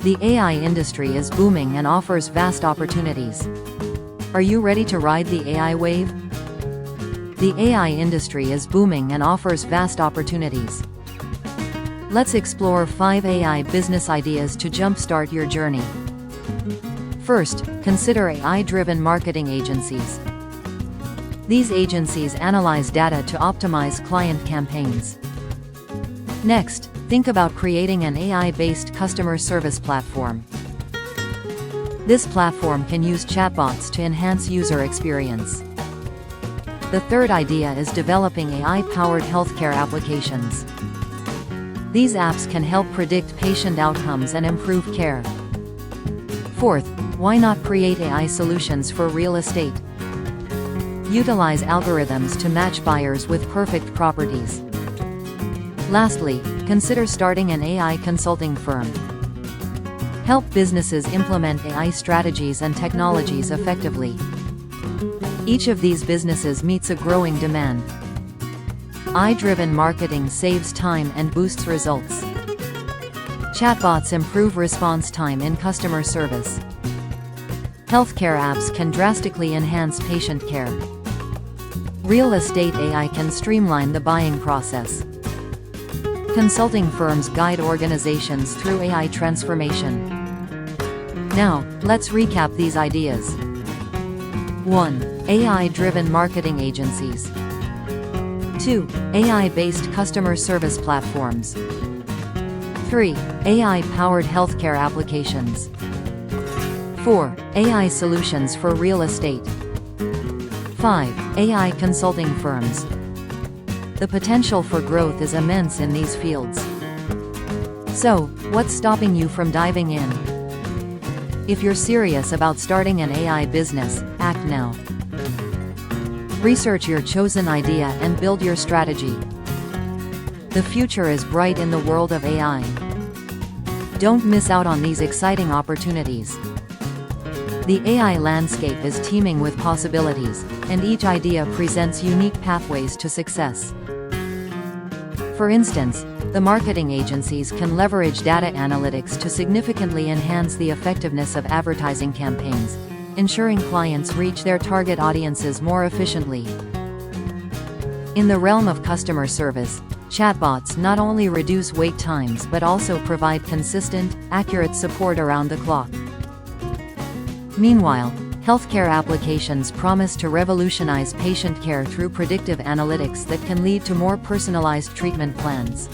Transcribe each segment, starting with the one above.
The AI industry is booming and offers vast opportunities. Are you ready to ride the AI wave? The AI industry is booming and offers vast opportunities. Let's explore 5 AI business ideas to jumpstart your journey. First, consider AI-driven marketing agencies. These agencies analyze data to optimize client campaigns. Next, think about creating an AI-based customer service platform. This platform can use chatbots to enhance user experience. The third idea is developing AI-powered healthcare applications. These apps can help predict patient outcomes and improve care. Fourth, why not create AI solutions for real estate? Utilize algorithms to match buyers with perfect properties. Lastly, consider starting an AI consulting firm. Help businesses implement AI strategies and technologies effectively. Each of these businesses meets a growing demand. AI-driven marketing saves time and boosts results. Chatbots improve response time in customer service. Healthcare apps can drastically enhance patient care. Real estate AI can streamline the buying process. Consulting firms guide organizations through AI transformation. Now, let's recap these ideas. 1. AI-driven marketing agencies. 2. AI-based customer service platforms. 3. AI-powered healthcare applications. 4. AI solutions for real estate. 5. AI consulting firms. The potential for growth is immense in these fields. So, what's stopping you from diving in? If you're serious about starting an AI business, act now. Research your chosen idea and build your strategy. The future is bright in the world of AI. Don't miss out on these exciting opportunities. The AI landscape is teeming with possibilities, and each idea presents unique pathways to success. For instance, the marketing agencies can leverage data analytics to significantly enhance the effectiveness of advertising campaigns, ensuring clients reach their target audiences more efficiently. In the realm of customer service, chatbots not only reduce wait times but also provide consistent, accurate support around the clock. Meanwhile, healthcare applications promise to revolutionize patient care through predictive analytics that can lead to more personalized treatment plans.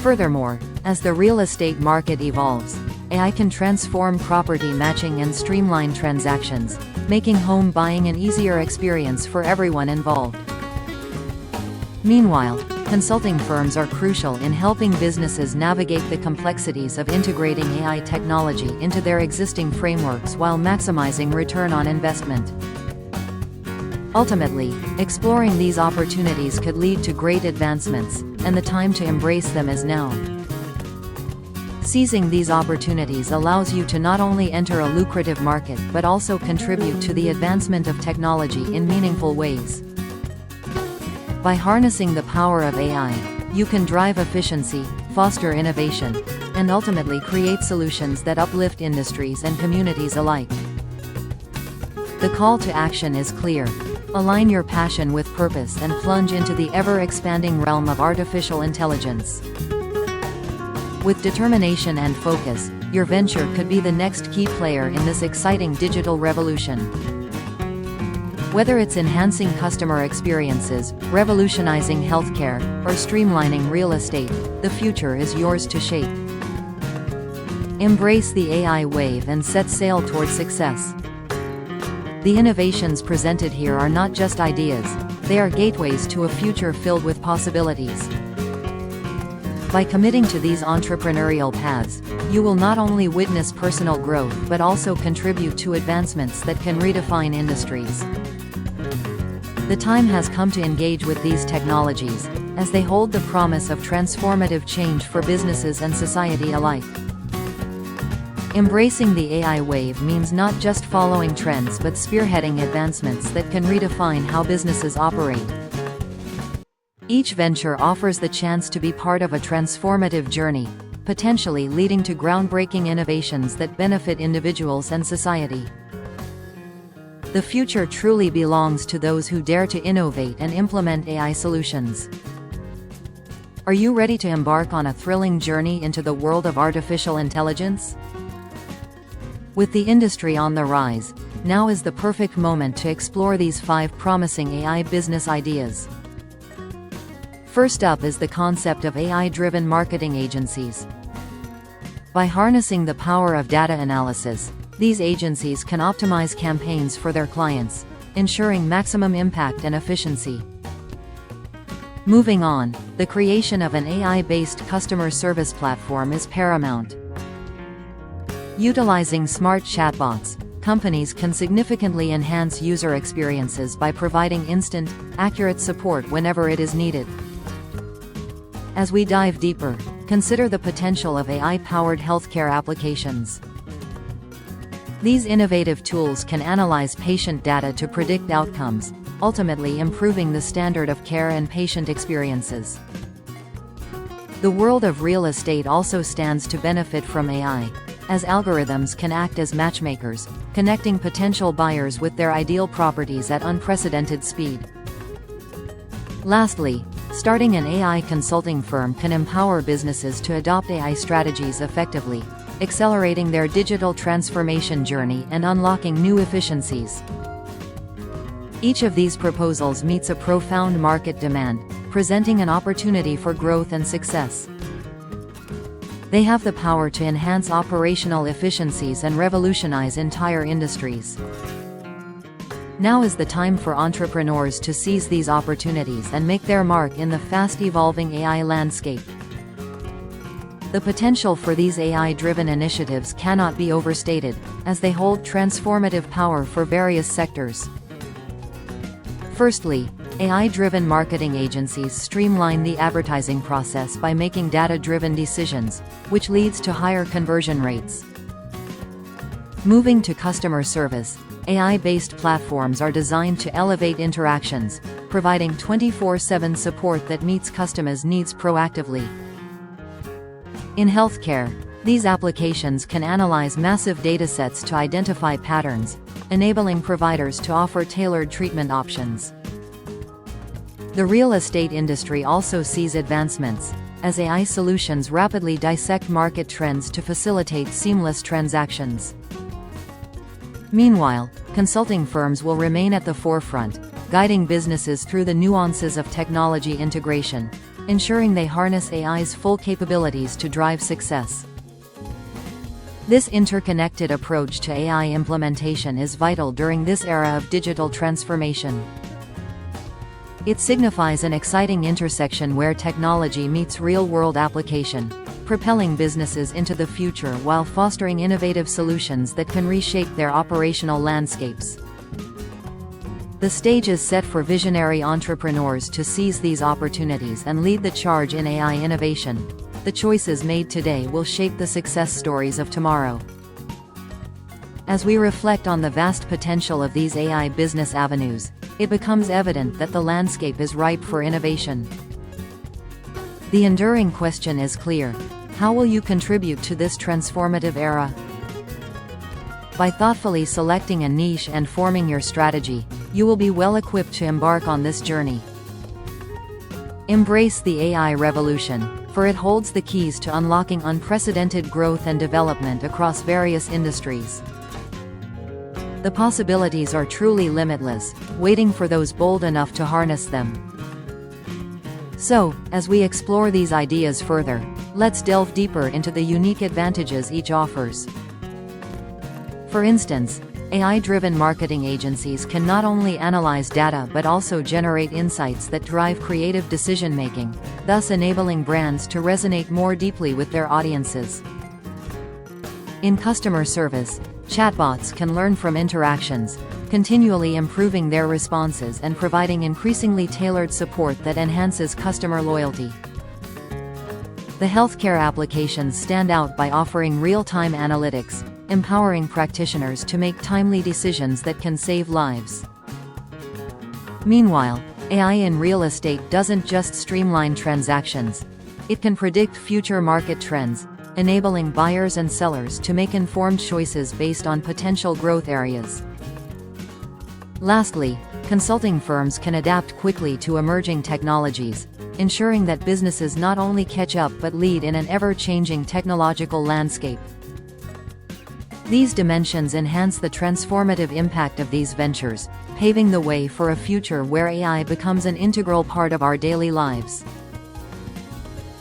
Furthermore, as the real estate market evolves, AI can transform property matching and streamline transactions, making home buying an easier experience for everyone involved. Meanwhile, consulting firms are crucial in helping businesses navigate the complexities of integrating AI technology into their existing frameworks while maximizing return on investment. Ultimately, exploring these opportunities could lead to great advancements, and the time to embrace them is now. Seizing these opportunities allows you to not only enter a lucrative market but also contribute to the advancement of technology in meaningful ways. By harnessing the power of AI, you can drive efficiency, foster innovation, and ultimately create solutions that uplift industries and communities alike. The call to action is clear. Align your passion with purpose and plunge into the ever-expanding realm of artificial intelligence. With determination and focus, your venture could be the next key player in this exciting digital revolution. Whether it's enhancing customer experiences, revolutionizing healthcare, or streamlining real estate, the future is yours to shape. Embrace the AI wave and set sail towards success. The innovations presented here are not just ideas, they are gateways to a future filled with possibilities. By committing to these entrepreneurial paths, you will not only witness personal growth but also contribute to advancements that can redefine industries. The time has come to engage with these technologies, as they hold the promise of transformative change for businesses and society alike. Embracing the AI wave means not just following trends but spearheading advancements that can redefine how businesses operate. Each venture offers the chance to be part of a transformative journey, potentially leading to groundbreaking innovations that benefit individuals and society. The future truly belongs to those who dare to innovate and implement AI solutions. Are you ready to embark on a thrilling journey into the world of artificial intelligence? With the industry on the rise, now is the perfect moment to explore these 5 promising AI business ideas. First up is the concept of AI-driven marketing agencies. By harnessing the power of data analysis, these agencies can optimize campaigns for their clients, ensuring maximum impact and efficiency. Moving on, the creation of an AI-based customer service platform is paramount. Utilizing smart chatbots, companies can significantly enhance user experiences by providing instant, accurate support whenever it is needed. As we dive deeper, consider the potential of AI-powered healthcare applications. These innovative tools can analyze patient data to predict outcomes, ultimately improving the standard of care and patient experiences. The world of real estate also stands to benefit from AI, as algorithms can act as matchmakers, connecting potential buyers with their ideal properties at unprecedented speed. Lastly, starting an AI consulting firm can empower businesses to adopt AI strategies effectively, accelerating their digital transformation journey and unlocking new efficiencies. Each of these proposals meets a profound market demand, presenting an opportunity for growth and success. They have the power to enhance operational efficiencies and revolutionize entire industries. Now is the time for entrepreneurs to seize these opportunities and make their mark in the fast-evolving AI landscape. The potential for these AI-driven initiatives cannot be overstated, as they hold transformative power for various sectors. Firstly, AI-driven marketing agencies streamline the advertising process by making data-driven decisions, which leads to higher conversion rates. Moving to customer service, AI-based platforms are designed to elevate interactions, providing 24/7 support that meets customers' needs proactively. In healthcare, these applications can analyze massive datasets to identify patterns, enabling providers to offer tailored treatment options. The real estate industry also sees advancements, as AI solutions rapidly dissect market trends to facilitate seamless transactions. Meanwhile, consulting firms will remain at the forefront, guiding businesses through the nuances of technology integration, ensuring they harness AI's full capabilities to drive success. This interconnected approach to AI implementation is vital during this era of digital transformation. It signifies an exciting intersection where technology meets real-world application, propelling businesses into the future while fostering innovative solutions that can reshape their operational landscapes. The stage is set for visionary entrepreneurs to seize these opportunities and lead the charge in AI innovation. The choices made today will shape the success stories of tomorrow. As we reflect on the vast potential of these AI business avenues, it becomes evident that the landscape is ripe for innovation. The enduring question is clear: how will you contribute to this transformative era? By thoughtfully selecting a niche and forming your strategy, you will be well equipped to embark on this journey. Embrace the AI revolution, for it holds the keys to unlocking unprecedented growth and development across various industries. The possibilities are truly limitless, waiting for those bold enough to harness them. So, as we explore these ideas further, let's delve deeper into the unique advantages each offers. For instance, AI-driven marketing agencies can not only analyze data but also generate insights that drive creative decision-making, thus enabling brands to resonate more deeply with their audiences. In customer service, chatbots can learn from interactions, continually improving their responses and providing increasingly tailored support that enhances customer loyalty. The healthcare applications stand out by offering real-time analytics, empowering practitioners to make timely decisions that can save lives. Meanwhile, AI in real estate doesn't just streamline transactions. It can predict future market trends, enabling buyers and sellers to make informed choices based on potential growth areas. Lastly, consulting firms can adapt quickly to emerging technologies, ensuring that businesses not only catch up but lead in an ever-changing technological landscape. These dimensions enhance the transformative impact of these ventures, paving the way for a future where AI becomes an integral part of our daily lives.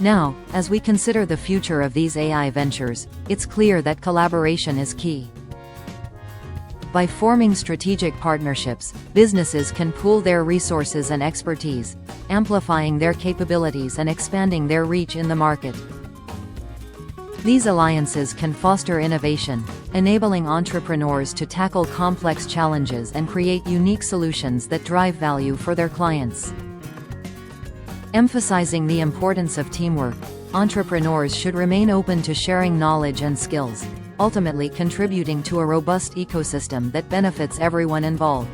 Now, as we consider the future of these AI ventures, it's clear that collaboration is key. By forming strategic partnerships, businesses can pool their resources and expertise, amplifying their capabilities and expanding their reach in the market. These alliances can foster innovation, enabling entrepreneurs to tackle complex challenges and create unique solutions that drive value for their clients. Emphasizing the importance of teamwork, entrepreneurs should remain open to sharing knowledge and skills, ultimately contributing to a robust ecosystem that benefits everyone involved.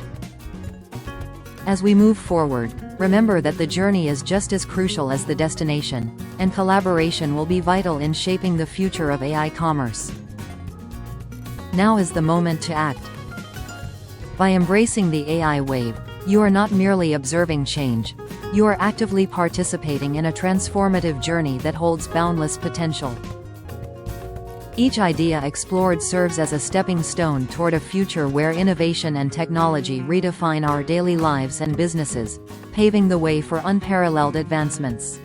As we move forward, remember that the journey is just as crucial as the destination, and collaboration will be vital in shaping the future of AI commerce. Now is the moment to act. By embracing the AI wave, you are not merely observing change, you are actively participating in a transformative journey that holds boundless potential. Each idea explored serves as a stepping stone toward a future where innovation and technology redefine our daily lives and businesses, paving the way for unparalleled advancements.